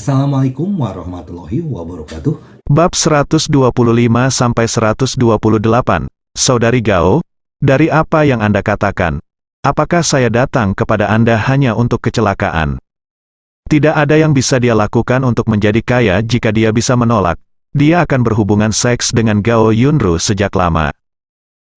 Assalamualaikum warahmatullahi wabarakatuh. Bab 125-128. Saudari Gao, dari apa yang Anda katakan, apakah saya datang kepada Anda hanya untuk kecelakaan? Tidak ada yang bisa dia lakukan untuk menjadi kaya jika dia bisa menolak. Dia akan berhubungan seks dengan Gao Yunru sejak lama.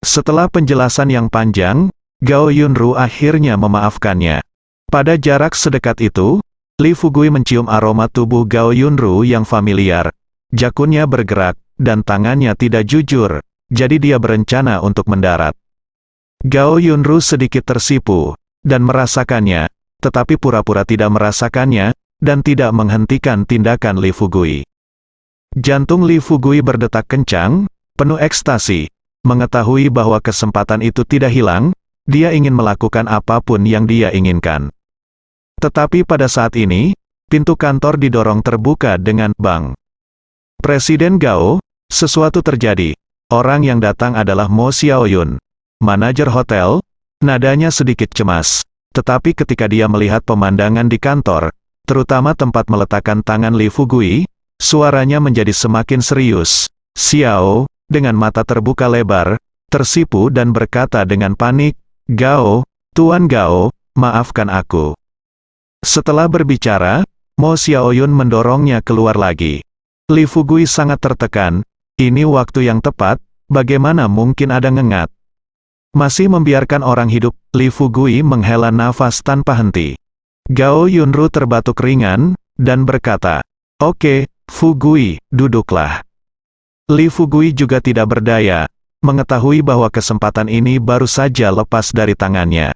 Setelah penjelasan yang panjang, Gao Yunru akhirnya memaafkannya. Pada jarak sedekat itu, Li Fugui mencium aroma tubuh Gao Yunru yang familiar. Jakunnya bergerak, dan tangannya tidak jujur, jadi dia berencana untuk mendarat. Gao Yunru sedikit tersipu, dan merasakannya, tetapi pura-pura tidak merasakannya, dan tidak menghentikan tindakan Li Fugui. Jantung Li Fugui berdetak kencang, penuh ekstasi. Mengetahui bahwa kesempatan itu tidak hilang, dia ingin melakukan apapun yang dia inginkan. Tetapi pada saat ini, pintu kantor didorong terbuka dengan bang. Presiden Gao, sesuatu terjadi. Orang yang datang adalah Mo Xiaoyun, manajer hotel. Nadanya sedikit cemas. Tetapi ketika dia melihat pemandangan di kantor, terutama tempat meletakkan tangan Li Fugui, suaranya menjadi semakin serius. Xiao, dengan mata terbuka lebar, tersipu dan berkata dengan panik, "Gao, Tuan Gao, maafkan aku." Setelah berbicara, Mo Xiaoyun mendorongnya keluar lagi. Li Fugui sangat tertekan. Ini waktu yang tepat, bagaimana mungkin ada ngengat? Masih membiarkan orang hidup, Li Fugui menghela nafas tanpa henti. Gao Yunru terbatuk ringan, dan berkata, "Oke, Fugui, duduklah." Li Fugui juga tidak berdaya, mengetahui bahwa kesempatan ini baru saja lepas dari tangannya.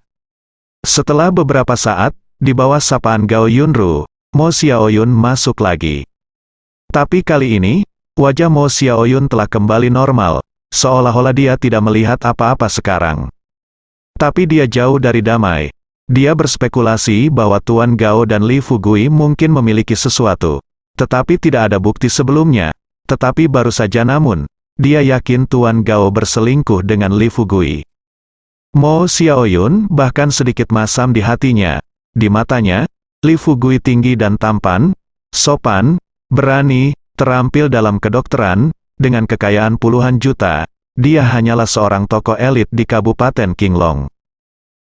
Setelah beberapa saat, di bawah sapaan Gao Yunru, Mo Xiaoyun masuk lagi. Tapi kali ini, wajah Mo Xiaoyun telah kembali normal, seolah-olah dia tidak melihat apa-apa sekarang. Tapi dia jauh dari damai. Dia berspekulasi bahwa Tuan Gao dan Li Fugui mungkin memiliki sesuatu. Tetapi tidak ada bukti sebelumnya. Tetapi baru saja namun, dia yakin Tuan Gao berselingkuh dengan Li Fugui. Mo Xiaoyun bahkan sedikit masam di hatinya. Di matanya, Li Fugui tinggi dan tampan, sopan, berani, terampil dalam kedokteran, dengan kekayaan puluhan juta. Dia hanyalah seorang tokoh elit di Kabupaten Qinglong.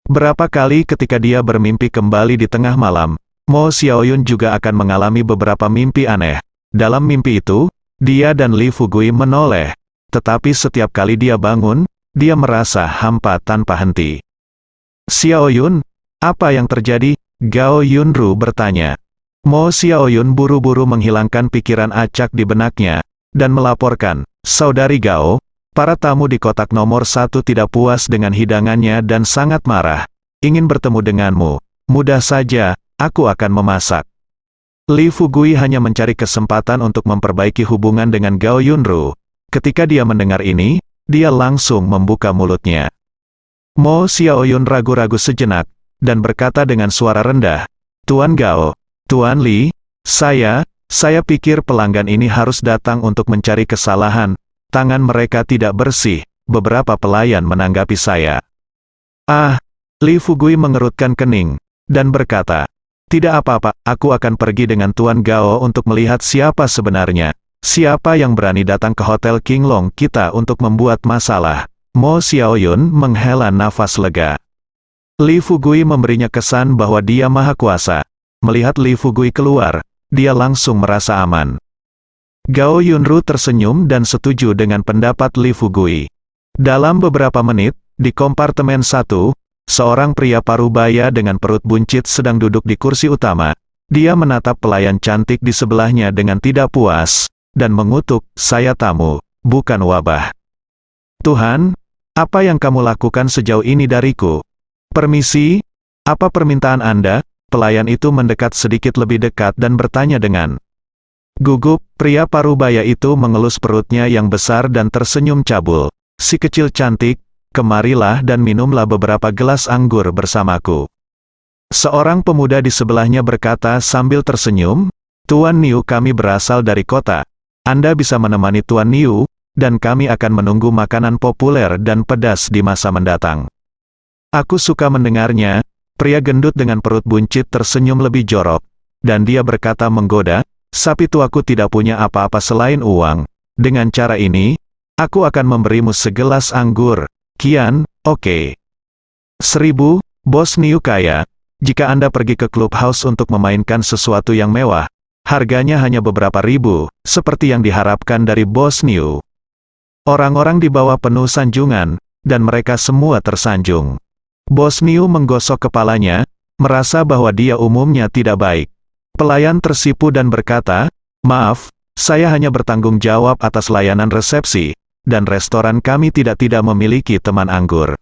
Berapa kali ketika dia bermimpi kembali di tengah malam, Mo Xiaoyun juga akan mengalami beberapa mimpi aneh. Dalam mimpi itu, dia dan Li Fugui menoleh. Tetapi setiap kali dia bangun, dia merasa hampa tanpa henti. "Xiaoyun, apa yang terjadi?" Gao Yunru bertanya. Mo Xiaoyun buru-buru menghilangkan pikiran acak di benaknya, dan melaporkan, "Saudari Gao, para tamu di kotak nomor 1 tidak puas dengan hidangannya dan sangat marah. Ingin bertemu denganmu. Mudah saja, aku akan memasak." Li Fugui hanya mencari kesempatan untuk memperbaiki hubungan dengan Gao Yunru. Ketika dia mendengar ini, dia langsung membuka mulutnya. Mo Xiaoyun ragu-ragu sejenak, dan berkata dengan suara rendah, "Tuan Gao, Tuan Li, saya pikir pelanggan ini harus datang untuk mencari kesalahan. Tangan mereka tidak bersih." Beberapa pelayan menanggapi saya. "Ah," Li Fugui mengerutkan kening, dan berkata, "Tidak apa-apa, aku akan pergi dengan Tuan Gao untuk melihat siapa sebenarnya. Siapa yang berani datang ke Hotel Qinglong kita untuk membuat masalah." Mo Xiaoyun menghela nafas lega. Li Fugui memberinya kesan bahwa dia maha kuasa. Melihat Li Fugui keluar, dia langsung merasa aman. Gao Yunru tersenyum dan setuju dengan pendapat Li Fugui. Dalam beberapa menit, di kompartemen 1, seorang pria parubaya dengan perut buncit sedang duduk di kursi utama. Dia menatap pelayan cantik di sebelahnya dengan tidak puas, dan mengutuk, "Saya tamu, bukan wabah." "Tuhan, apa yang kamu lakukan sejauh ini dariku?" "Permisi, apa permintaan Anda?" Pelayan itu mendekat sedikit lebih dekat dan bertanya dengan gugup. Pria parubaya itu mengelus perutnya yang besar dan tersenyum cabul. "Si kecil cantik, kemarilah dan minumlah beberapa gelas anggur bersamaku." Seorang pemuda di sebelahnya berkata sambil tersenyum, "Tuan Niu, kami berasal dari kota. Anda bisa menemani Tuan Niu, dan kami akan menunggu makanan populer dan pedas di masa mendatang." "Aku suka mendengarnya." Pria gendut dengan perut buncit tersenyum lebih jorok, dan dia berkata menggoda, sapi tuaku tidak punya apa-apa selain uang. Dengan cara ini, aku akan memberimu segelas anggur. Kian, oke. 1000, Bos Niu kaya. Jika Anda pergi ke clubhouse untuk memainkan sesuatu yang mewah, harganya hanya beberapa ribu, seperti yang diharapkan dari Bos Niu. Orang-orang di bawah penuh sanjungan, dan mereka semua tersanjung. Bos Niu menggosok kepalanya, merasa bahwa dia umumnya tidak baik. Pelayan tersipu dan berkata, "Maaf, saya hanya bertanggung jawab atas layanan resepsi, dan restoran kami tidak memiliki teman anggur."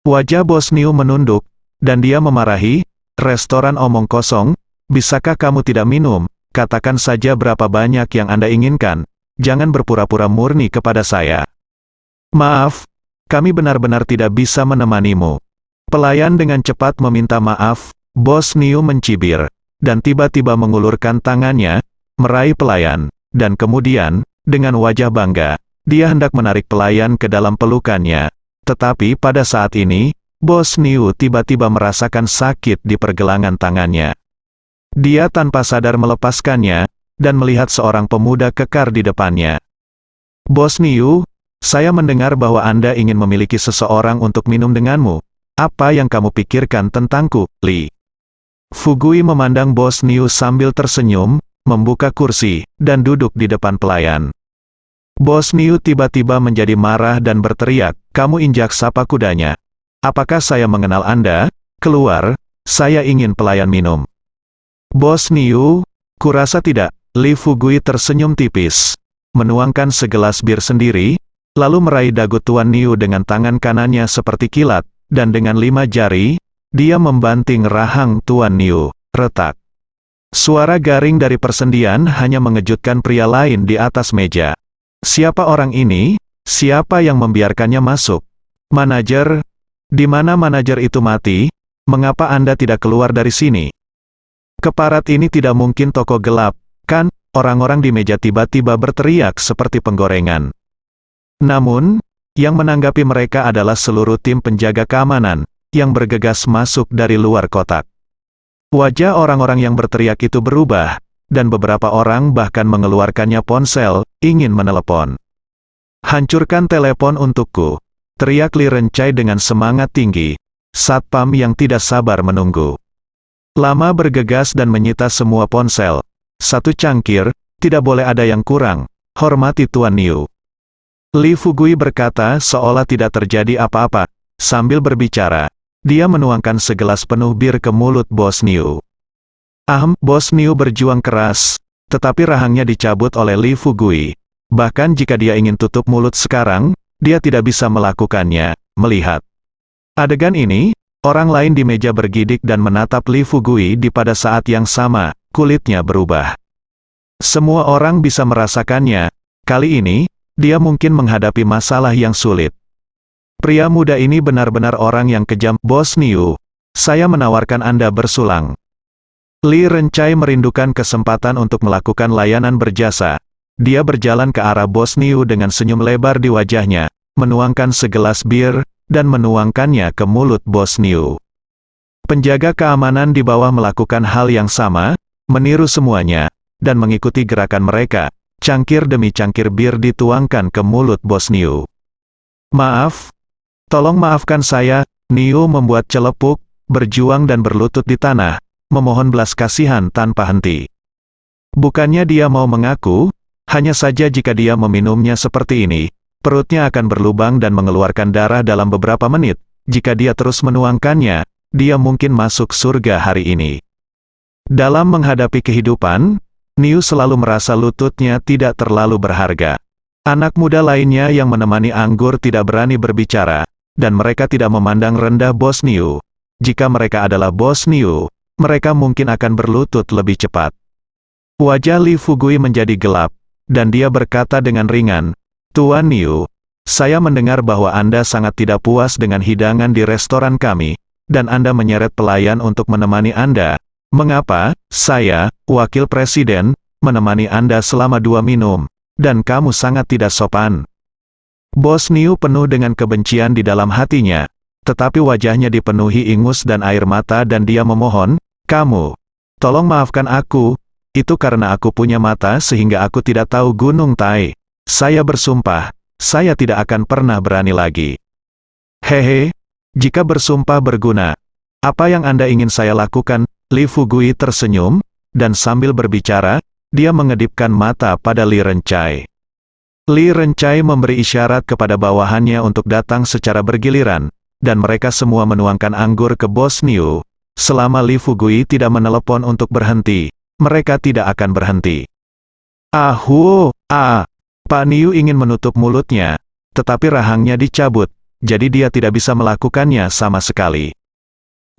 Wajah Bos Niu menunduk, dan dia memarahi, "Restoran omong kosong, bisakah kamu tidak minum? Katakan saja berapa banyak yang Anda inginkan, jangan berpura-pura murni kepada saya." "Maaf, kami benar-benar tidak bisa menemanimu." Pelayan dengan cepat meminta maaf. Bos Niu mencibir, dan tiba-tiba mengulurkan tangannya, meraih pelayan, dan kemudian, dengan wajah bangga, dia hendak menarik pelayan ke dalam pelukannya. Tetapi pada saat ini, Bos Niu tiba-tiba merasakan sakit di pergelangan tangannya. Dia tanpa sadar melepaskannya, dan melihat seorang pemuda kekar di depannya. "Bos Niu, saya mendengar bahwa Anda ingin memiliki seseorang untuk minum denganmu. Apa yang kamu pikirkan tentangku, Li?" Fugui memandang Bos Niu sambil tersenyum, membuka kursi, dan duduk di depan pelayan. Bos Niu tiba-tiba menjadi marah dan berteriak, "Kamu injak sapa kudanya. Apakah saya mengenal Anda? Keluar, saya ingin pelayan minum." "Bos Niu, kurasa tidak." Li Fugui tersenyum tipis, menuangkan segelas bir sendiri, lalu meraih dagu Tuan Niu dengan tangan kanannya seperti kilat, dan dengan 5 jari, dia membanting rahang Tuan Niu. Retak. Suara garing dari persendian hanya mengejutkan pria lain di atas meja. "Siapa orang ini? Siapa yang membiarkannya masuk? Manajer? Di mana manajer itu mati? Mengapa Anda tidak keluar dari sini? Keparat ini tidak mungkin toko gelap, kan?" Orang-orang di meja tiba-tiba berteriak seperti penggorengan. Namun, yang menanggapi mereka adalah seluruh tim penjaga keamanan, yang bergegas masuk dari luar kotak. Wajah orang-orang yang berteriak itu berubah, dan beberapa orang bahkan mengeluarkannya ponsel, ingin menelepon. "Hancurkan telepon untukku," teriak Li Rencai dengan semangat tinggi. Satpam yang tidak sabar menunggu. Lama bergegas dan menyita semua ponsel. 1 cangkir, tidak boleh ada yang kurang. Hormati Tuan Niu. Li Fugui berkata seolah tidak terjadi apa-apa. Sambil berbicara, dia menuangkan segelas penuh bir ke mulut Bos Niu. Bos Niu berjuang keras, tetapi rahangnya dicabut oleh Li Fugui. Bahkan jika dia ingin tutup mulut sekarang, dia tidak bisa melakukannya. Melihat adegan ini, orang lain di meja bergidik dan menatap Li Fugui pada saat yang sama, kulitnya berubah. Semua orang bisa merasakannya. Kali ini, dia mungkin menghadapi masalah yang sulit. Pria muda ini benar-benar orang yang kejam. "Bos Niu, saya menawarkan Anda bersulang." Li Rencai merindukan kesempatan untuk melakukan layanan berjasa. Dia berjalan ke arah Bos Niu dengan senyum lebar di wajahnya, menuangkan segelas bir, dan menuangkannya ke mulut Bos Niu. Penjaga keamanan di bawah melakukan hal yang sama, meniru semuanya, dan mengikuti gerakan mereka. Cangkir demi cangkir bir dituangkan ke mulut Bos Niu. "Maaf. Tolong maafkan saya." Niu membuat celepuk, berjuang dan berlutut di tanah, memohon belas kasihan tanpa henti. Bukannya dia mau mengaku, hanya saja jika dia meminumnya seperti ini, perutnya akan berlubang dan mengeluarkan darah dalam beberapa menit. Jika dia terus menuangkannya, dia mungkin masuk surga hari ini. Dalam menghadapi kehidupan, Niu selalu merasa lututnya tidak terlalu berharga. Anak muda lainnya yang menemani anggur tidak berani berbicara, dan mereka tidak memandang rendah Bos Niu. Jika mereka adalah Bos Niu, mereka mungkin akan berlutut lebih cepat. Wajah Li Fugui menjadi gelap, dan dia berkata dengan ringan, "Tuan Niu, saya mendengar bahwa Anda sangat tidak puas dengan hidangan di restoran kami, dan Anda menyeret pelayan untuk menemani Anda. Mengapa, saya, wakil presiden, menemani Anda selama 2 minum, dan kamu sangat tidak sopan?" Bos Niu penuh dengan kebencian di dalam hatinya, tetapi wajahnya dipenuhi ingus dan air mata dan dia memohon, "Kamu, tolong maafkan aku, itu karena aku punya mata sehingga aku tidak tahu Gunung Tai. Saya bersumpah, saya tidak akan pernah berani lagi. Hehe, jika bersumpah berguna, apa yang Anda ingin saya lakukan? Li Fugui tersenyum, dan sambil berbicara, dia mengedipkan mata pada Li Rencai. Li Rencai memberi isyarat kepada bawahannya untuk datang secara bergiliran, dan mereka semua menuangkan anggur ke Bos Niu. Selama Li Fugui tidak menelepon untuk berhenti, mereka tidak akan berhenti. Pak Niu ingin menutup mulutnya, tetapi rahangnya dicabut, jadi dia tidak bisa melakukannya sama sekali.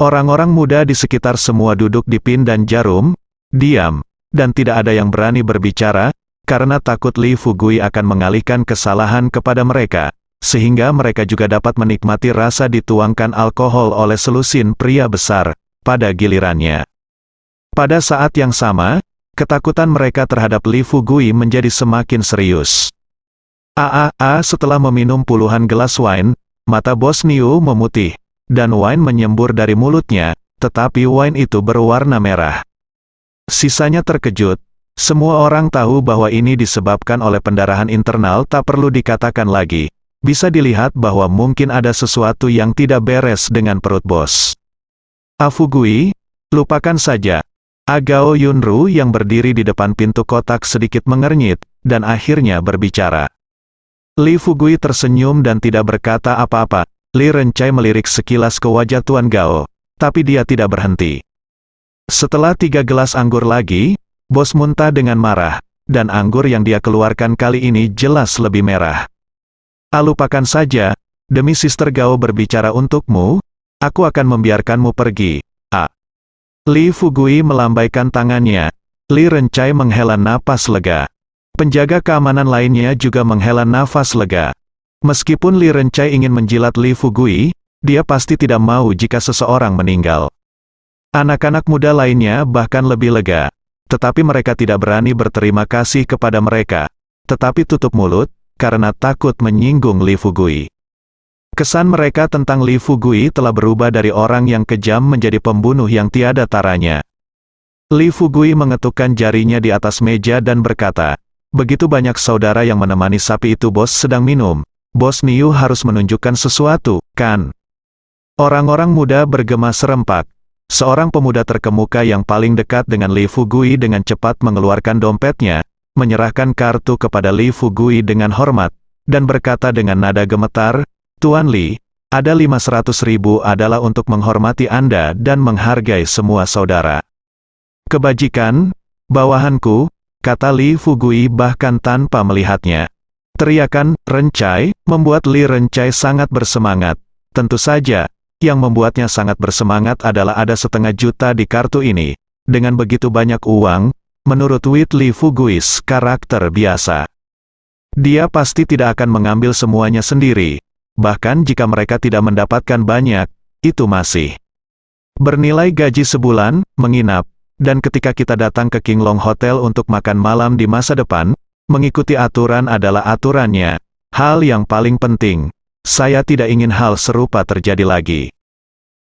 Orang-orang muda di sekitar semua duduk di pin dan jarum, diam, dan tidak ada yang berani berbicara, karena takut Li Fugui akan mengalihkan kesalahan kepada mereka, sehingga mereka juga dapat menikmati rasa dituangkan alkohol oleh selusin pria besar, pada gilirannya. Pada saat yang sama, ketakutan mereka terhadap Li Fugui menjadi semakin serius. Setelah meminum puluhan gelas wine, mata Bos Niu memutih, dan wine menyembur dari mulutnya, tetapi wine itu berwarna merah. Sisanya terkejut. Semua orang tahu bahwa ini disebabkan oleh pendarahan internal, tak perlu dikatakan lagi. Bisa dilihat bahwa mungkin ada sesuatu yang tidak beres dengan perut bos. Fugui, lupakan saja. Gao Yunru yang berdiri di depan pintu kotak sedikit mengernyit, dan akhirnya berbicara. Li Fugui tersenyum dan tidak berkata apa-apa. Li Rencai melirik sekilas ke wajah Tuan Gao, tapi dia tidak berhenti. Setelah 3 gelas anggur lagi, bos muntah dengan marah, dan anggur yang dia keluarkan kali ini jelas lebih merah. Lupakan saja, demi Sister Gao berbicara untukmu, aku akan membiarkanmu pergi. Li Fugui melambaikan tangannya. Li Rencai menghela napas lega. Penjaga keamanan lainnya juga menghela nafas lega. Meskipun Li Rencai ingin menjilat Li Fugui, dia pasti tidak mau jika seseorang meninggal. Anak-anak muda lainnya bahkan lebih lega. Tetapi mereka tidak berani berterima kasih kepada mereka, tetapi tutup mulut, karena takut menyinggung Li Fugui. Kesan mereka tentang Li Fugui telah berubah dari orang yang kejam menjadi pembunuh yang tiada taranya. Li Fugui mengetukkan jarinya di atas meja dan berkata, begitu banyak saudara yang menemani sapi itu bos sedang minum, Bos Niu harus menunjukkan sesuatu, kan? Orang-orang muda bergema serempak. Seorang pemuda terkemuka yang paling dekat dengan Li Fugui dengan cepat mengeluarkan dompetnya, menyerahkan kartu kepada Li Fugui dengan hormat, dan berkata dengan nada gemetar, Tuan Li, ada 500.000 adalah untuk menghormati Anda dan menghargai semua saudara. Kebajikan, bawahanku, kata Li Fugui bahkan tanpa melihatnya. Teriakan, Rencai, membuat Li Rencai sangat bersemangat. Tentu saja, yang membuatnya sangat bersemangat adalah ada 500.000 di kartu ini. Dengan begitu banyak uang, menurut Wit Li Fuguis karakter biasa. Dia pasti tidak akan mengambil semuanya sendiri. Bahkan jika mereka tidak mendapatkan banyak, itu masih bernilai gaji sebulan, menginap, dan ketika kita datang ke King Long Hotel untuk makan malam di masa depan, mengikuti aturan adalah aturannya. Hal yang paling penting. Saya tidak ingin hal serupa terjadi lagi.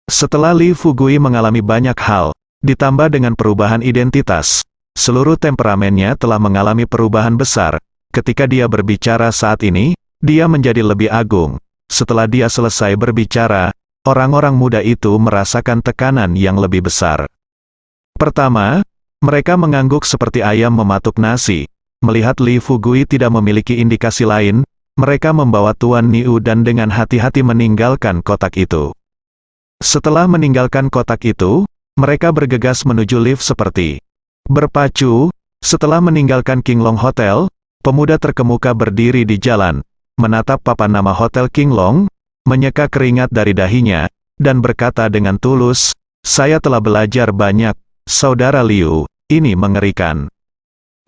Setelah Li Fugui mengalami banyak hal, ditambah dengan perubahan identitas, seluruh temperamennya telah mengalami perubahan besar. Ketika dia berbicara saat ini, dia menjadi lebih agung. Setelah dia selesai berbicara, orang-orang muda itu merasakan tekanan yang lebih besar. Pertama, mereka mengangguk seperti ayam mematuk nasi. Melihat Li Fugui tidak memiliki indikasi lain, mereka membawa Tuan Niu dan dengan hati-hati meninggalkan kotak itu. Setelah meninggalkan kotak itu, mereka bergegas menuju lift seperti berpacu. Setelah meninggalkan King Long Hotel, pemuda terkemuka berdiri di jalan, menatap papan nama Hotel King Long, menyeka keringat dari dahinya, dan berkata dengan tulus, saya telah belajar banyak, Saudara Liu, ini mengerikan.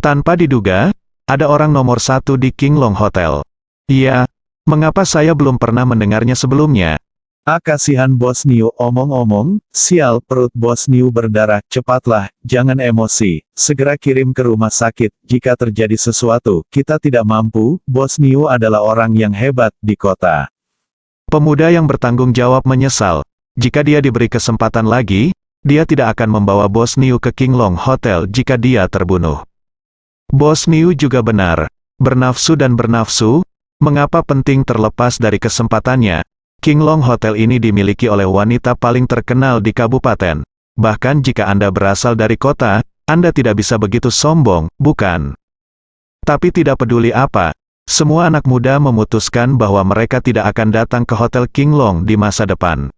Tanpa diduga, ada orang nomor 1 di King Long Hotel. Iya, mengapa saya belum pernah mendengarnya sebelumnya? Kasihan Bos Niu, omong-omong, sial, perut Bos Niu berdarah, cepatlah, jangan emosi, segera kirim ke rumah sakit, jika terjadi sesuatu, kita tidak mampu, Bos Niu adalah orang yang hebat di kota. Pemuda yang bertanggung jawab menyesal, jika dia diberi kesempatan lagi, dia tidak akan membawa Bos Niu ke Qinglong Hotel jika dia terbunuh. Bos Niu juga benar, bernafsu dan bernafsu, mengapa penting terlepas dari kesempatannya. Qinglong Hotel ini dimiliki oleh wanita paling terkenal di kabupaten. Bahkan jika Anda berasal dari kota, Anda tidak bisa begitu sombong, bukan? Tapi tidak peduli apa, semua anak muda memutuskan bahwa mereka tidak akan datang ke Hotel Qinglong di masa depan.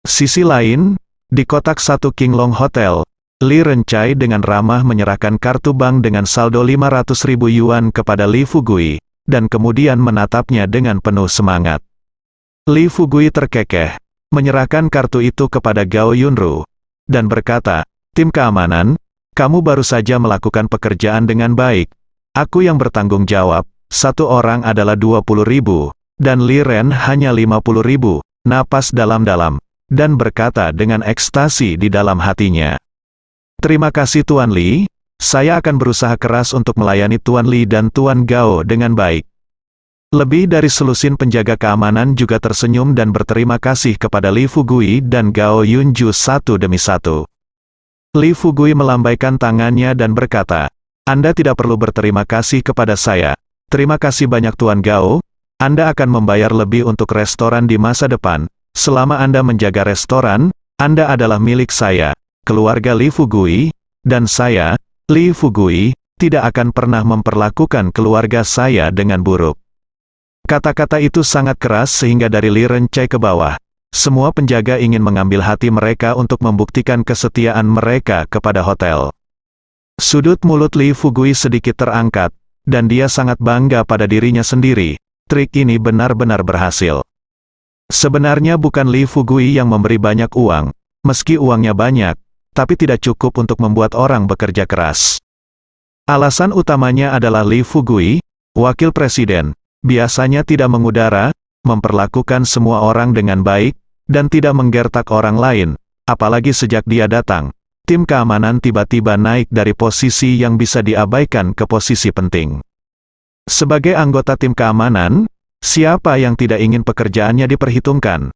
Sisi lain, di kotak 1 Qinglong Hotel, Li Rencai dengan ramah menyerahkan kartu bank dengan saldo 500.000 yuan kepada Li Fugui, dan kemudian menatapnya dengan penuh semangat. Li Fugui terkekeh, menyerahkan kartu itu kepada Gao Yunru, dan berkata, "Tim keamanan, kamu baru saja melakukan pekerjaan dengan baik. Aku yang bertanggung jawab, satu orang adalah 20.000, dan Li Ren hanya 50.000, napas dalam-dalam, dan berkata dengan ekstasi di dalam hatinya. Terima kasih Tuan Li, saya akan berusaha keras untuk melayani Tuan Li dan Tuan Gao dengan baik. Lebih dari selusin penjaga keamanan juga tersenyum dan berterima kasih kepada Li Fugui dan Gao Yunju satu demi satu. Li Fugui melambaikan tangannya dan berkata, Anda tidak perlu berterima kasih kepada saya. Terima kasih banyak Tuan Gao, Anda akan membayar lebih untuk restoran di masa depan. Selama Anda menjaga restoran, Anda adalah milik saya. Keluarga Li Fugui, dan saya, Li Fugui, tidak akan pernah memperlakukan keluarga saya dengan buruk. Kata-kata itu sangat keras sehingga dari Li Rencai ke bawah, semua penjaga ingin mengambil hati mereka untuk membuktikan kesetiaan mereka kepada hotel. Sudut mulut Li Fugui sedikit terangkat, dan dia sangat bangga pada dirinya sendiri. Trik ini benar-benar berhasil. Sebenarnya bukan Li Fugui yang memberi banyak uang, meski uangnya banyak, tapi tidak cukup untuk membuat orang bekerja keras. Alasan utamanya adalah Li Fugui, wakil presiden, biasanya tidak mengudara, memperlakukan semua orang dengan baik, dan tidak menggertak orang lain, apalagi sejak dia datang. Tim keamanan tiba-tiba naik dari posisi yang bisa diabaikan ke posisi penting. Sebagai anggota tim keamanan, siapa yang tidak ingin pekerjaannya diperhitungkan?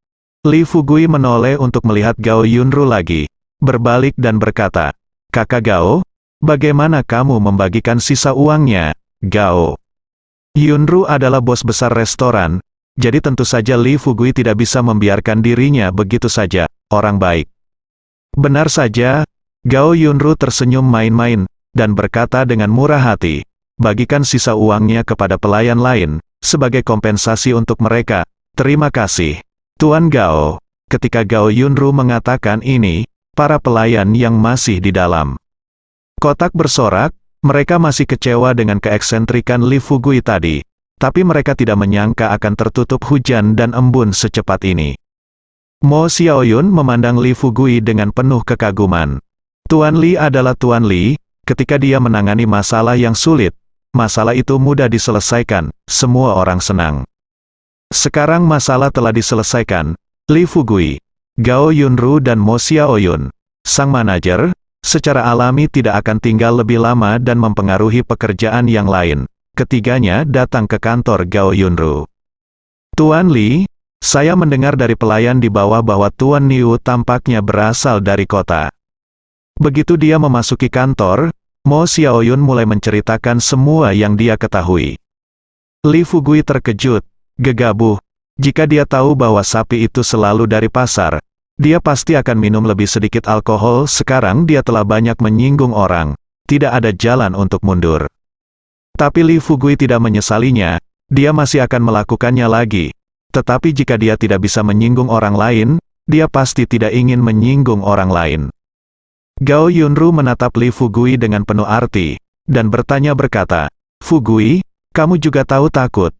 Li Fugui menoleh untuk melihat Gao Yunru lagi, berbalik dan berkata, Kakak Gao, bagaimana kamu membagikan sisa uangnya, Gao? Yunru adalah bos besar restoran, jadi tentu saja Li Fugui tidak bisa membiarkan dirinya begitu saja, orang baik. Benar saja, Gao Yunru tersenyum main-main, dan berkata dengan murah hati, bagikan sisa uangnya kepada pelayan lain, sebagai kompensasi untuk mereka. Terima kasih, Tuan Gao. Ketika Gao Yunru mengatakan ini, para pelayan yang masih di dalam kotak bersorak, mereka masih kecewa dengan keeksentrikan Li Fugui tadi, tapi mereka tidak menyangka akan tertutup hujan dan embun secepat ini. Mo Xiaoyun memandang Li Fugui dengan penuh kekaguman. Tuan Li adalah Tuan Li, ketika dia menangani masalah yang sulit, masalah itu mudah diselesaikan, semua orang senang. Sekarang masalah telah diselesaikan, Li Fugui, Gao Yunru dan Mo Xiaoyun, sang manajer, secara alami tidak akan tinggal lebih lama dan mempengaruhi pekerjaan yang lain. Ketiganya datang ke kantor Gao Yunru. Tuan Li, saya mendengar dari pelayan di bawah bahwa Tuan Niu tampaknya berasal dari kota. Begitu dia memasuki kantor, Mo Xiaoyun mulai menceritakan semua yang dia ketahui. Li Fugui terkejut, gegabah. Jika dia tahu bahwa sapi itu selalu dari pasar, dia pasti akan minum lebih sedikit alkohol. Sekarang dia telah banyak menyinggung orang, tidak ada jalan untuk mundur. Tapi Li Fugui tidak menyesalinya, dia masih akan melakukannya lagi. Tetapi jika dia tidak bisa menyinggung orang lain, dia pasti tidak ingin menyinggung orang lain. Gao Yunru menatap Li Fugui dengan penuh arti, dan berkata, Fugui, kamu juga tahu takut?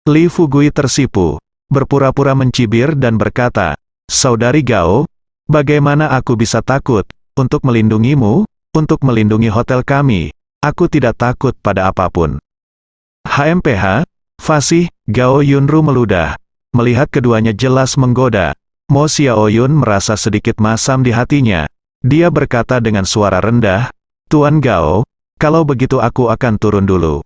Li Fugui tersipu, berpura-pura mencibir dan berkata, Saudari Gao, bagaimana aku bisa takut? Untuk melindungimu, untuk melindungi hotel kami, aku tidak takut pada apapun. HMPH, fasih, Gao Yunru meludah. Melihat keduanya jelas menggoda, Mo Xiaoyun merasa sedikit masam di hatinya. Dia berkata dengan suara rendah, Tuan Gao, kalau begitu aku akan turun dulu.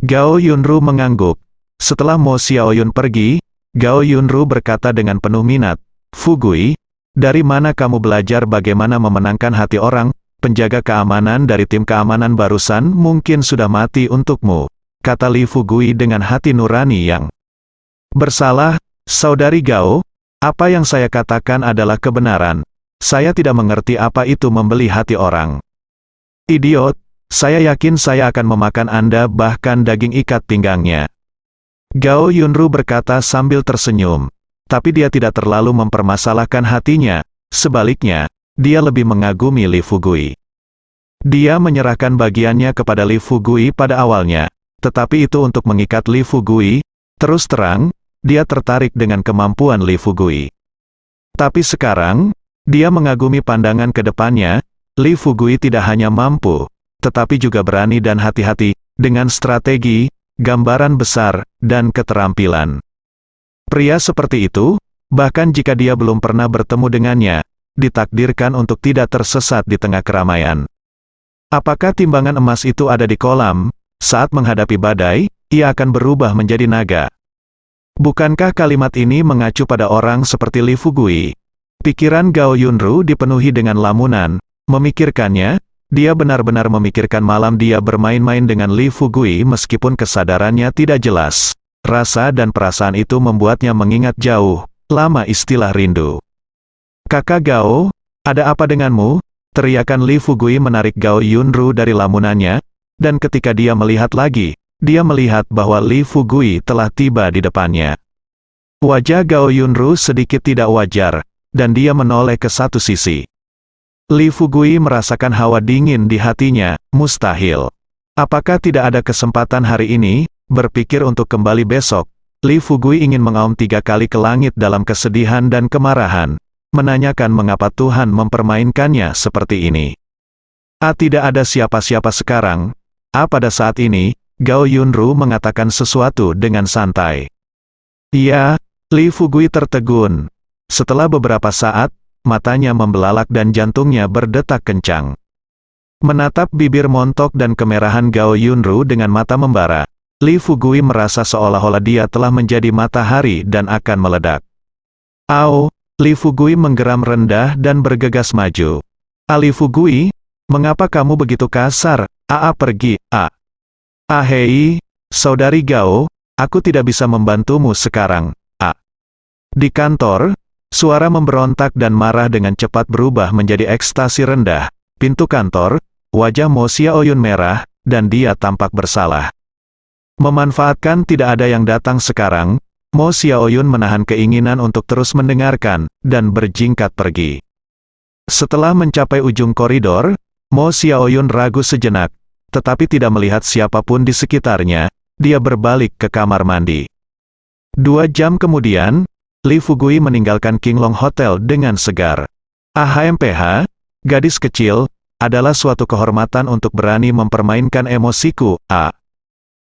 Gao Yunru mengangguk. Setelah Mo Xiaoyun pergi, Gao Yunru berkata dengan penuh minat, Fugui, dari mana kamu belajar bagaimana memenangkan hati orang? Penjaga keamanan dari tim keamanan barusan mungkin sudah mati untukmu, kata Li Fugui dengan hati nurani yang bersalah. Saudari Gao, apa yang saya katakan adalah kebenaran. Saya tidak mengerti apa itu membeli hati orang. Idiot, saya yakin saya akan memakan Anda bahkan daging ikat pinggangnya. Gao Yunru berkata sambil tersenyum. Tapi dia tidak terlalu mempermasalahkan hatinya, sebaliknya, dia lebih mengagumi Li Fugui. Dia menyerahkan bagiannya kepada Li Fugui pada awalnya, tetapi itu untuk mengikat Li Fugui. Terus terang, dia tertarik dengan kemampuan Li Fugui. Tapi sekarang, dia mengagumi pandangan ke depannya. Li Fugui tidak hanya mampu, tetapi juga berani dan hati-hati, dengan strategi, gambaran besar, dan keterampilan. Pria seperti itu, bahkan jika dia belum pernah bertemu dengannya, ditakdirkan untuk tidak tersesat di tengah keramaian. Apakah timbangan emas itu ada di kolam? Saat menghadapi badai, ia akan berubah menjadi naga. Bukankah kalimat ini mengacu pada orang seperti Li Fugui? Pikiran Gao Yunru dipenuhi dengan lamunan. Memikirkannya, dia benar-benar memikirkan malam dia bermain-main dengan Li Fugui meskipun kesadarannya tidak jelas. Rasa dan perasaan itu membuatnya mengingat jauh, lama istilah rindu. Kakak Gao, ada apa denganmu? Teriakan Li Fugui menarik Gao Yunru dari lamunannya, dan ketika dia melihat lagi, dia melihat bahwa Li Fugui telah tiba di depannya. Wajah Gao Yunru sedikit tidak wajar, dan dia menoleh ke satu sisi. Li Fugui merasakan hawa dingin di hatinya, mustahil. Apakah tidak ada kesempatan hari ini? Berpikir untuk kembali besok, Li Fugui ingin mengaum 3 kali ke langit dalam kesedihan dan kemarahan, menanyakan mengapa Tuhan mempermainkannya seperti ini. Tidak ada siapa-siapa sekarang. Pada saat ini, Gao Yunru mengatakan sesuatu dengan santai. Iya, Li Fugui tertegun. Setelah beberapa saat, matanya membelalak dan jantungnya berdetak kencang. Menatap bibir montok dan kemerahan Gao Yunru dengan mata membara, Li Fugui merasa seolah-olah dia telah menjadi matahari dan akan meledak. Li Fugui menggeram rendah dan bergegas maju. Li Fugui, mengapa kamu begitu kasar? Pergi, hei, saudari Gao, aku tidak bisa membantumu sekarang, Di kantor, suara memberontak dan marah dengan cepat berubah menjadi ekstasi rendah. Pintu kantor, wajah Mo Xiaoyun merah, dan dia tampak bersalah. Memanfaatkan tidak ada yang datang sekarang, Mo Xiaoyun menahan keinginan untuk terus mendengarkan, dan berjingkat pergi. Setelah mencapai ujung koridor, Mo Xiaoyun ragu sejenak, tetapi tidak melihat siapapun di sekitarnya, dia berbalik ke kamar mandi. 2 jam kemudian, Li Fugui meninggalkan Qinglong Hotel dengan segar. AHMPH, gadis kecil, adalah suatu kehormatan untuk berani mempermainkan emosiku,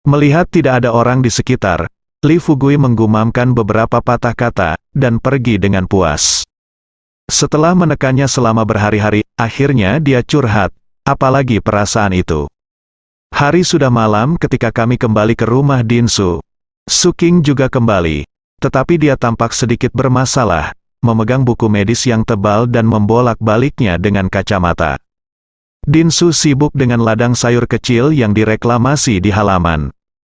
Melihat tidak ada orang di sekitar, Li Fugui menggumamkan beberapa patah kata, dan pergi dengan puas. Setelah menekannya selama berhari-hari, akhirnya dia curhat, apalagi perasaan itu. Hari sudah malam ketika kami kembali ke rumah Dinsu. Suking juga kembali, tetapi dia tampak sedikit bermasalah, memegang buku medis yang tebal dan membolak-baliknya dengan kacamata. Dinsu sibuk dengan ladang sayur kecil yang direklamasi di halaman.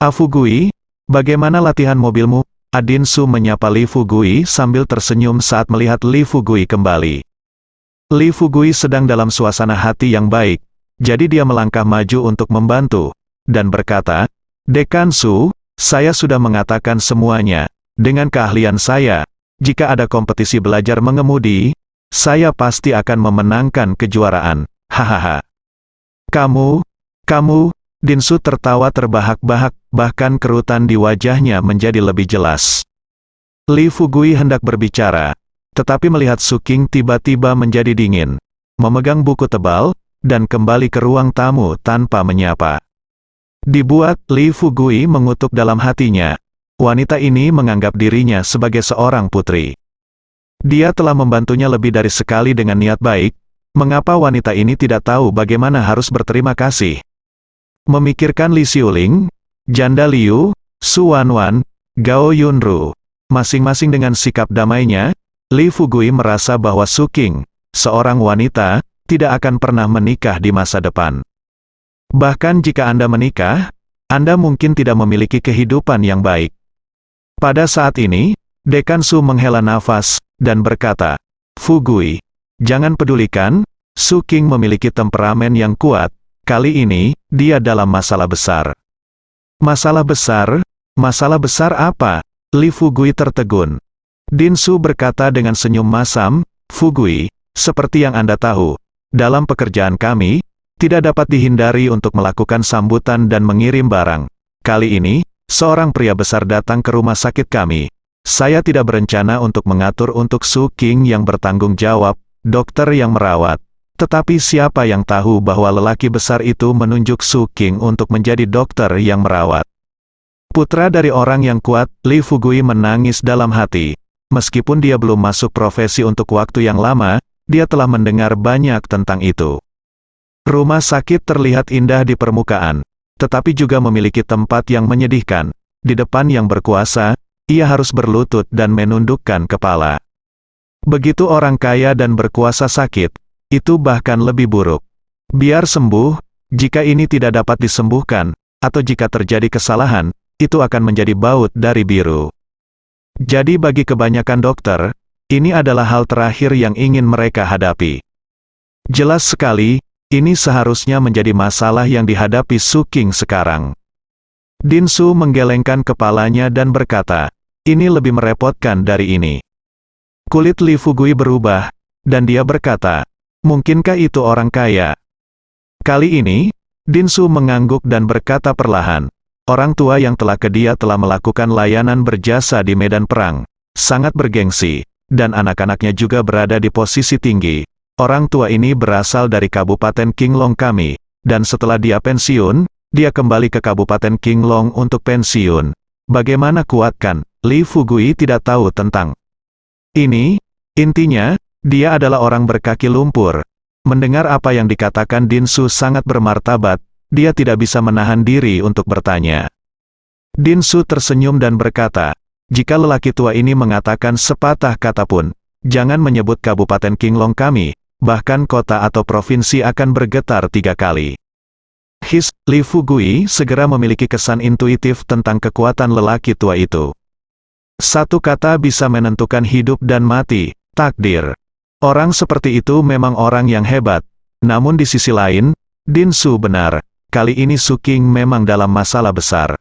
Fugui, bagaimana latihan mobilmu? Dinsu menyapa Li Fugui sambil tersenyum saat melihat Li Fugui kembali. Li Fugui sedang dalam suasana hati yang baik, jadi dia melangkah maju untuk membantu, dan berkata, Dekan Su, saya sudah mengatakan semuanya. Dengan keahlian saya, jika ada kompetisi belajar mengemudi, saya pasti akan memenangkan kejuaraan. Hahaha. Kamu, Dinsu tertawa terbahak-bahak, bahkan kerutan di wajahnya menjadi lebih jelas. Li Fugui hendak berbicara, tetapi melihat Suking tiba-tiba menjadi dingin, memegang buku tebal, dan kembali ke ruang tamu tanpa menyapa. Dibuat, Li Fugui mengutuk dalam hatinya, wanita ini menganggap dirinya sebagai seorang putri. Dia telah membantunya lebih dari sekali dengan niat baik, mengapa wanita ini tidak tahu bagaimana harus berterima kasih? Memikirkan Li Xiuling, Janda Liu, Su Wanwan, Gao Yunru, masing-masing dengan sikap damainya, Li Fugui merasa bahwa Su Qing, seorang wanita, tidak akan pernah menikah di masa depan. Bahkan jika Anda menikah, Anda mungkin tidak memiliki kehidupan yang baik. Pada saat ini, Dekan Su menghela nafas, dan berkata, Fugui, jangan pedulikan, Su Qing memiliki temperamen yang kuat, kali ini, dia dalam masalah besar. Masalah besar? Masalah besar apa? Li Fugui tertegun. Din Su berkata dengan senyum masam, Fugui, seperti yang Anda tahu, dalam pekerjaan kami, tidak dapat dihindari untuk melakukan sambutan dan mengirim barang. Kali ini, seorang pria besar datang ke rumah sakit kami. Saya tidak berencana untuk mengatur untuk Su Qing yang bertanggung jawab, dokter yang merawat. Tetapi siapa yang tahu bahwa lelaki besar itu menunjuk Su Qing untuk menjadi dokter yang merawat. Putra dari orang yang kuat, Li Fugui menangis dalam hati. Meskipun dia belum masuk profesi untuk waktu yang lama, dia telah mendengar banyak tentang itu. Rumah sakit terlihat indah di permukaan, tetapi juga memiliki tempat yang menyedihkan. Di depan yang berkuasa, ia harus berlutut dan menundukkan kepala. Begitu orang kaya dan berkuasa sakit, itu bahkan lebih buruk. Biar sembuh, jika ini tidak dapat disembuhkan, atau jika terjadi kesalahan, itu akan menjadi baut dari biru. Jadi bagi kebanyakan dokter, ini adalah hal terakhir yang ingin mereka hadapi. Jelas sekali, ini seharusnya menjadi masalah yang dihadapi Su Qing sekarang. Din Su menggelengkan kepalanya dan berkata, ini lebih merepotkan dari ini. Kulit Li Fugui berubah, dan dia berkata, mungkinkah itu orang kaya? Kali ini, Din Su mengangguk dan berkata perlahan, orang tua yang telah ke dia telah melakukan layanan berjasa di medan perang, sangat bergengsi, dan anak-anaknya juga berada di posisi tinggi. Orang tua ini berasal dari Kabupaten Qinglong kami, dan setelah dia pensiun, dia kembali ke Kabupaten Qinglong untuk pensiun. Bagaimana kuatkan? Li Fugui tidak tahu tentang ini. Intinya, dia adalah orang berkaki lumpur. Mendengar apa yang dikatakan Din Su sangat bermartabat, dia tidak bisa menahan diri untuk bertanya. Din Su tersenyum dan berkata, jika lelaki tua ini mengatakan sepatah kata pun, jangan menyebut Kabupaten Qinglong kami, bahkan kota atau provinsi akan bergetar 3 kali. Li Fugui segera memiliki kesan intuitif tentang kekuatan lelaki tua itu. Satu kata bisa menentukan hidup dan mati, takdir. Orang seperti itu memang orang yang hebat. Namun di sisi lain, Din Su benar, kali ini Su Qing memang dalam masalah besar.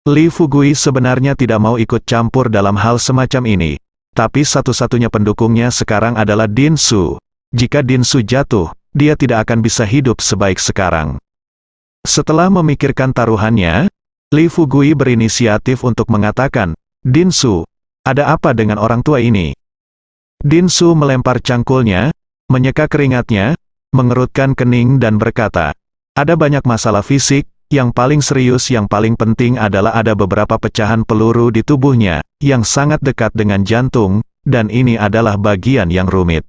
Li Fugui sebenarnya tidak mau ikut campur dalam hal semacam ini, tapi satu-satunya pendukungnya sekarang adalah Din Su. Jika Din Su jatuh, dia tidak akan bisa hidup sebaik sekarang. Setelah memikirkan taruhannya, Li Fugui berinisiatif untuk mengatakan, Din Su, ada apa dengan orang tua ini? Din Su melempar cangkulnya, menyeka keringatnya, mengerutkan kening dan berkata, ada banyak masalah fisik, yang paling serius yang paling penting adalah ada beberapa pecahan peluru di tubuhnya, yang sangat dekat dengan jantung, dan ini adalah bagian yang rumit.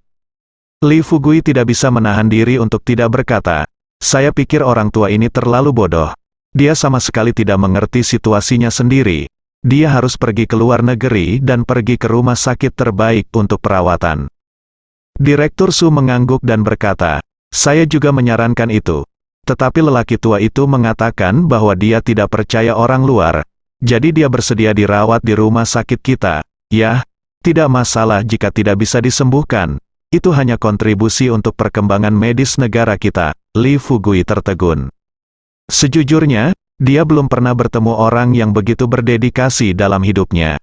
Li Fugui tidak bisa menahan diri untuk tidak berkata, saya pikir orang tua ini terlalu bodoh. Dia sama sekali tidak mengerti situasinya sendiri. Dia harus pergi ke luar negeri dan pergi ke rumah sakit terbaik untuk perawatan. Direktur Su mengangguk dan berkata, saya juga menyarankan itu. Tetapi lelaki tua itu mengatakan bahwa dia tidak percaya orang luar. Jadi dia bersedia dirawat di rumah sakit kita. Ya, tidak masalah jika tidak bisa disembuhkan. Itu hanya kontribusi untuk perkembangan medis negara kita. Li Fugui tertegun. Sejujurnya, dia belum pernah bertemu orang yang begitu berdedikasi dalam hidupnya.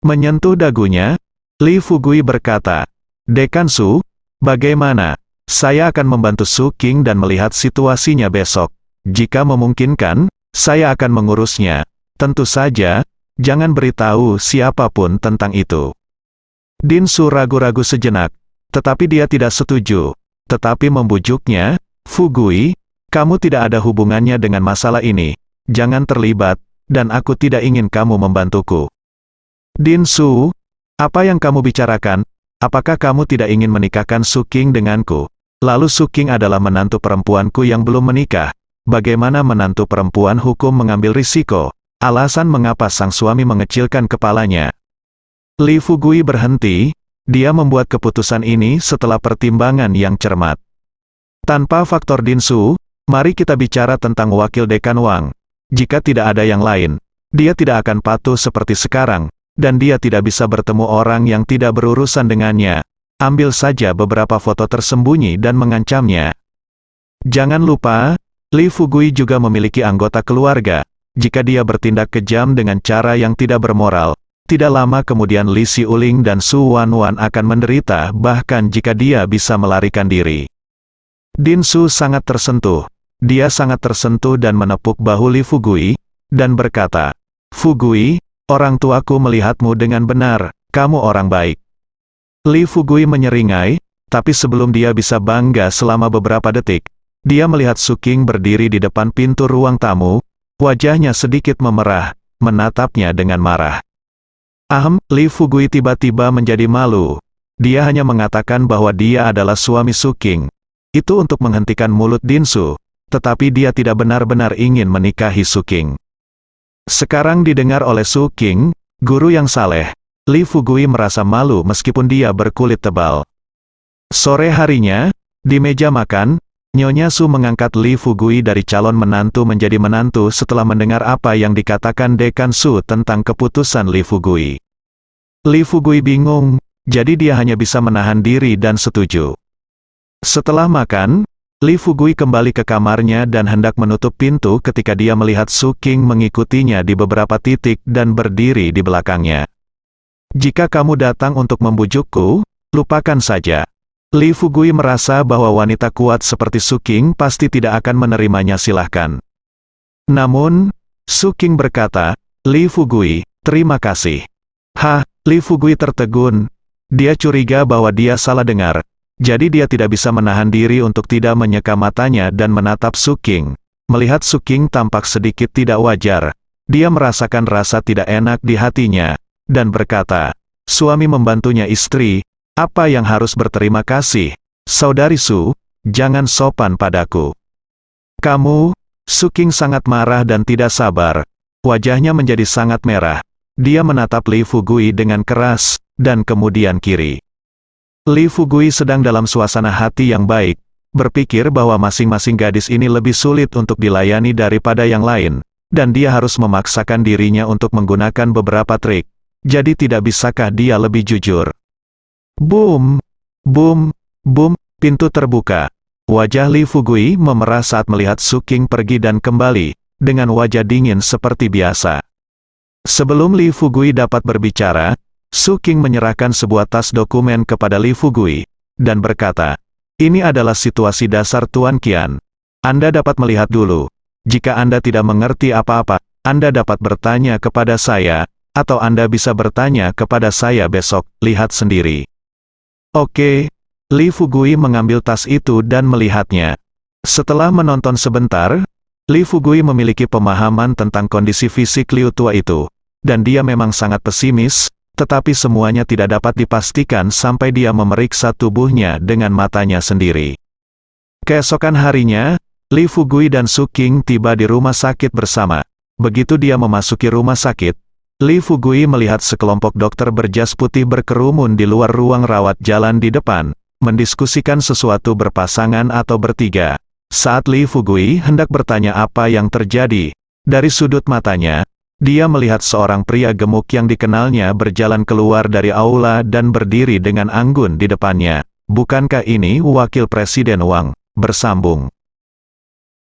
Menyentuh dagunya, Li Fugui berkata, Dekan Su, bagaimana? Saya akan membantu Su Qing dan melihat situasinya besok. Jika memungkinkan, saya akan mengurusnya. Tentu saja, jangan beritahu siapapun tentang itu. Din Su ragu-ragu sejenak, tetapi dia tidak setuju. Tetapi membujuknya, Fugui, kamu tidak ada hubungannya dengan masalah ini. Jangan terlibat, dan aku tidak ingin kamu membantuku. Din Su, apa yang kamu bicarakan? Apakah kamu tidak ingin menikahkan Su Qing denganku? Lalu Su Qing adalah menantu perempuanku yang belum menikah. Bagaimana menantu perempuan hukum mengambil risiko? Alasan mengapa sang suami mengecilkan kepalanya. Li Fugui berhenti, dia membuat keputusan ini setelah pertimbangan yang cermat. Tanpa faktor Din Su, mari kita bicara tentang Wakil Dekan Wang. Jika tidak ada yang lain, dia tidak akan patuh seperti sekarang, dan dia tidak bisa bertemu orang yang tidak berurusan dengannya. Ambil saja beberapa foto tersembunyi dan mengancamnya. Jangan lupa, Li Fugui juga memiliki anggota keluarga. Jika dia bertindak kejam dengan cara yang tidak bermoral, tidak lama kemudian Li Xiuling dan Su Wanwan akan menderita, bahkan jika dia bisa melarikan diri. Din Su sangat tersentuh. Dia sangat tersentuh dan menepuk bahu Li Fugui, dan berkata, "Fugui, orang tuaku melihatmu dengan benar, kamu orang baik." Li Fugui menyeringai, tapi sebelum dia bisa bangga selama beberapa detik, dia melihat Su Qing berdiri di depan pintu ruang tamu, wajahnya sedikit memerah, menatapnya dengan marah. Li Fugui tiba-tiba menjadi malu. Dia hanya mengatakan bahwa dia adalah suami Su Qing. Itu untuk menghentikan mulut Din Su, tetapi dia tidak benar-benar ingin menikahi Su Qing. Sekarang didengar oleh Su Qing, guru yang saleh, Li Fugui merasa malu meskipun dia berkulit tebal. Sore harinya, di meja makan, Nyonya Su mengangkat Li Fugui dari calon menantu menjadi menantu setelah mendengar apa yang dikatakan Dekan Su tentang keputusan Li Fugui. Li Fugui bingung, jadi dia hanya bisa menahan diri dan setuju. Setelah makan, Li Fugui kembali ke kamarnya dan hendak menutup pintu ketika dia melihat Su Qing mengikutinya di beberapa titik dan berdiri di belakangnya. "Jika kamu datang untuk membujukku, lupakan saja." Li Fugui merasa bahwa wanita kuat seperti Su Qing pasti tidak akan menerimanya. Silahkan. Namun, Su Qing berkata, "Li Fugui, terima kasih." Li Fugui tertegun. Dia curiga bahwa dia salah dengar. Jadi dia tidak bisa menahan diri untuk tidak menyeka matanya dan menatap Su Qing. Melihat Su Qing tampak sedikit tidak wajar. Dia merasakan rasa tidak enak di hatinya, dan berkata, "Suami membantunya istri, apa yang harus berterima kasih? Saudari Su, jangan sopan padaku." "Kamu?" Su Qing sangat marah dan tidak sabar. Wajahnya menjadi sangat merah. Dia menatap Li Fugui dengan keras, dan kemudian kiri. Li Fugui sedang dalam suasana hati yang baik, berpikir bahwa masing-masing gadis ini lebih sulit untuk dilayani daripada yang lain, dan dia harus memaksakan dirinya untuk menggunakan beberapa trik. Jadi tidak bisakah dia lebih jujur? Boom! Boom! Boom! Pintu terbuka. Wajah Li Fugui memerah saat melihat Su Qing pergi dan kembali, dengan wajah dingin seperti biasa. Sebelum Li Fugui dapat berbicara, Su Qing menyerahkan sebuah tas dokumen kepada Li Fugui, dan berkata, "Ini adalah situasi dasar Tuan Qian. Anda dapat melihat dulu. Jika Anda tidak mengerti apa-apa, Anda dapat bertanya kepada saya, atau Anda bisa bertanya kepada saya besok, lihat sendiri." Oke. Li Fugui mengambil tas itu dan melihatnya. Setelah menonton sebentar, Li Fugui memiliki pemahaman tentang kondisi fisik Liu tua itu, dan dia memang sangat pesimis, tetapi semuanya tidak dapat dipastikan sampai dia memeriksa tubuhnya dengan matanya sendiri. Keesokan harinya, Li Fugui dan Su Qing tiba di rumah sakit bersama. Begitu dia memasuki rumah sakit, Li Fugui melihat sekelompok dokter berjas putih berkerumun di luar ruang rawat jalan di depan, mendiskusikan sesuatu berpasangan atau bertiga. Saat Li Fugui hendak bertanya apa yang terjadi, dari sudut matanya, dia melihat seorang pria gemuk yang dikenalnya berjalan keluar dari aula dan berdiri dengan anggun di depannya. "Bukankah ini Wakil Presiden Wang?" bersambung.